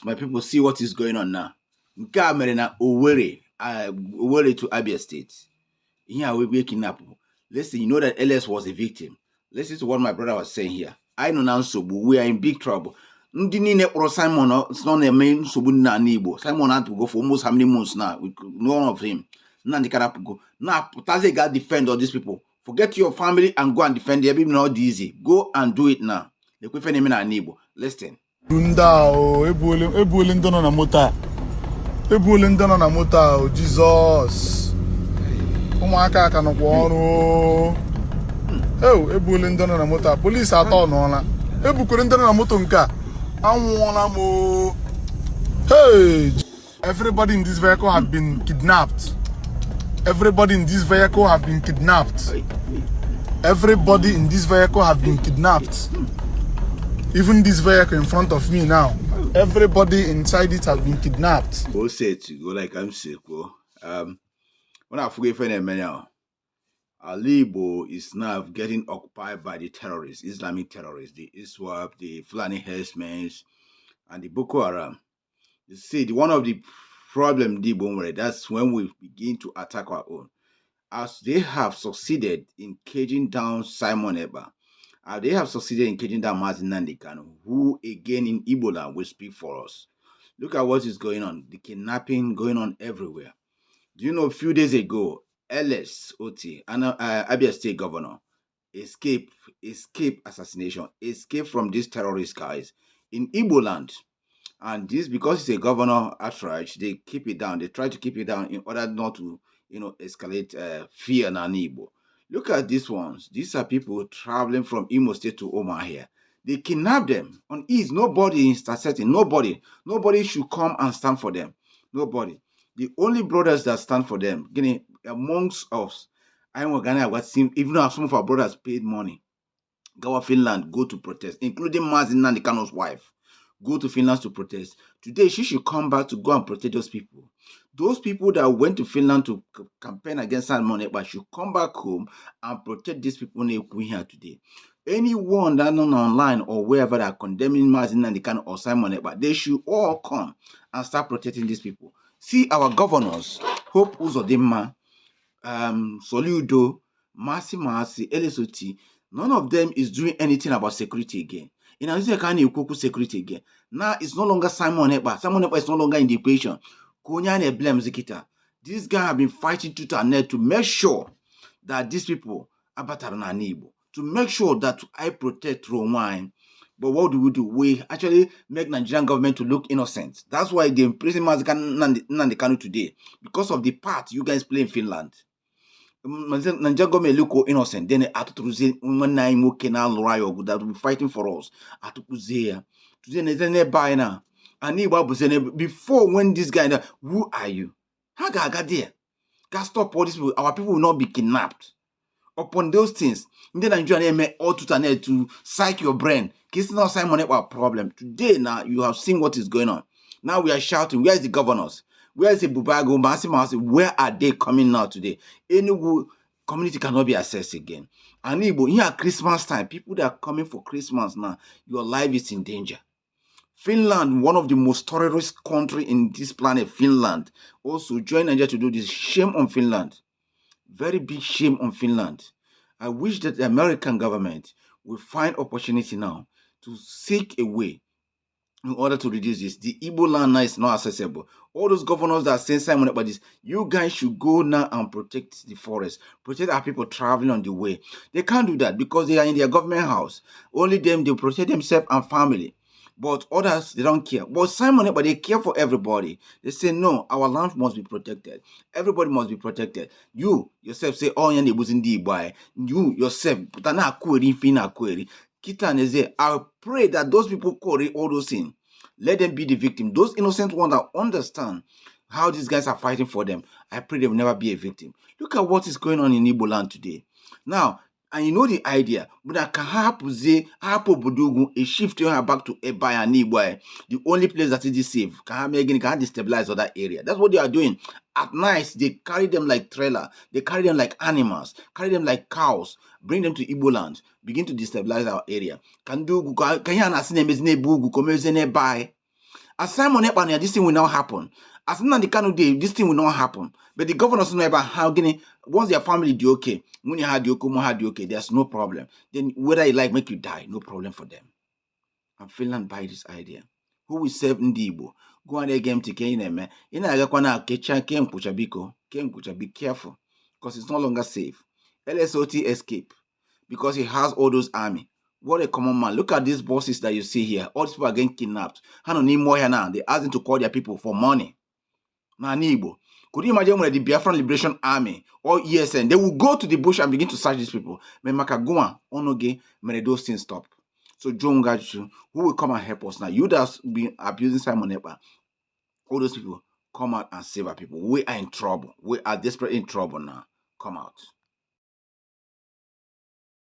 My people, see what is going on now. Nke a mere na Owerri to Abia State. Here we be kidnapped. Listen, you know that LS was a victim. Listen to what my brother was saying here. I know now Nsogbu, we are in big trouble. Ndị niile kpọrọ Simon nọ na-eme nsogbu na Igbo. Simon had to go for almost how many months now? With none of him. Nnamdi Karapugo. Now, Putaze got defend all these people. Forget your family and go and defend them. It's not easy. Go and do it now. The Kwefene na Igbo. Listen. Ebuole ndị nọ na moto a. Ebuole ndị nọ na moto a, Jizọs. Ụmụaka aka nọkwa ọrụ. Ebuole ndị nọ na moto a. Polisi atọ nọọla. Ebukwere ndị nọ na moto nke a. Anwụọla m. Hey! Everybody in this vehicle have been kidnapped. Everybody in this vehicle have been kidnapped. Everybody in this vehicle have been kidnapped. Even this vehicle in front of me now, everybody inside it have been kidnapped. Go say to go like I'm sick. When I forget now, Igbo is now getting occupied by the terrorists, Islamic terrorists, the ISWAP, the Fulani herdsmen, and the Boko Haram. You see, one of the problem that's when we begin to attack our own. As they have succeeded in caging down Simon Eba, they have succeeded in caging down Martin Nandekano, who again in Ebola will speak for us. Look at what is going on. The kidnapping going on everywhere. Do you know a few days ago, LS Oti, Abia State Governor, escape assassination, escape from these terrorist guys in Igbo land. And this, because it's a governor outright, they keep it down. They try to keep it down in order not to, escalate fear in Igbo. Look at these ones. These are people traveling from Imo State to Omar here. They kidnap them on ease. Nobody is intercepting. Nobody should come and stand for them. Nobody. The only brothers that stand for them, amongst us, even though some of our brothers paid money, go to Finland, go to protest, including Mazin Nandekano's wife. Go to Finland to protest. Today, she should come back to go and protect those people. Those people that went to Finland to campaign against Simon Ekpa should come back home and protect these people here today. Anyone that on online or wherever that are condemning Mazin Nandekano or Simon Ekpa, they should all come and start protecting these people. See our governors, Hope Uzodinma, Soludo, Masi, LSOT, none of them is doing anything about security again. In Nigeria, can you cook security again? Now it's no longer Simon Ekpa. Simon Ekpa is no longer in the equation. Konyane blames Zikita. These guys have been fighting tooth and nail to make sure that these people are better than Igbo. To make sure that I protect Romine. But what do? We actually make Nigerian government to look innocent. That's why they imprison Nandekano today. Because of the part you guys play in Finland. Nigerian government look innocent. Then Atutuze that will be fighting for us. Atutuze. Today buy now. And before when this guy, who are you? How got there? Can stop all these people. Our people will not be kidnapped. Upon those things, then Nigeria may all to psych your brain. It's not Simon Ekpa problem. Today now you have seen what is going on. Now we are shouting, where is the governors? Where is the Bubago, Masi? Where are they coming now today? Any community cannot be accessed again. And Igbo, here at Christmas time, people that are coming for Christmas now, your life is in danger. Finland, one of the most terrorist country in this planet, Finland, also join Nigeria to do this. Shame on Finland. Very big shame on Finland. I wish that the American government will find opportunity now to seek a way in order to reduce this. The Igbo land now is not accessible. All those governors that are saying Simon about this, you guys should go now and protect the forest, protect our people traveling on the way. They can't do that because they are in their government house. Only them, they protect themselves and family. But others, they don't care. But Simon, but they care for everybody. They say, no, our land must be protected. Everybody must be protected. You yourself say, oh, yeah, was in the boy. You yourself, but I'm not query, I pray that those people query all those things. Let them be the victim. Those innocent ones that understand how these guys are fighting for them, I pray they will never be a victim. Look at what is going on in Igbo land today. Now, and you know the idea, but I can happen a shift back to Eba and Igbo. The only place that is safe can destabilize other area. That's what they are doing. At night, they carry them like trailer, they carry them like animals, carry them like cows, bring them to Igbo land, begin to destabilize our area. Can you buy? As Simon Ekpa, this thing will not happen. As Nnamdi Kanu Day, this thing will not happen. But the governors know about how once their family do okay, when you had okay, there's no problem. Then whether you like make you die, no problem for them. And Finland buy this idea. Who will save Ndi Igbo? Go on again to Kenya, man. You know, I got be careful because it's no longer safe. LSOT escape because he has all those army. What a common man. Look at these bosses that you see here. All these people are getting kidnapped. I don't need more here now. They ask them to call their people for money. Now, Igbo. Could you imagine when the Biafran Liberation Army or ESN, they will go to the bush and begin to search these people? Makagua, Onoge, may those things stop. So, John Gachu, who will come and help us now? You that's been abusing Simon Ekpa, all those people, come out and save our people. We are in trouble. We are desperate in trouble now. Come out.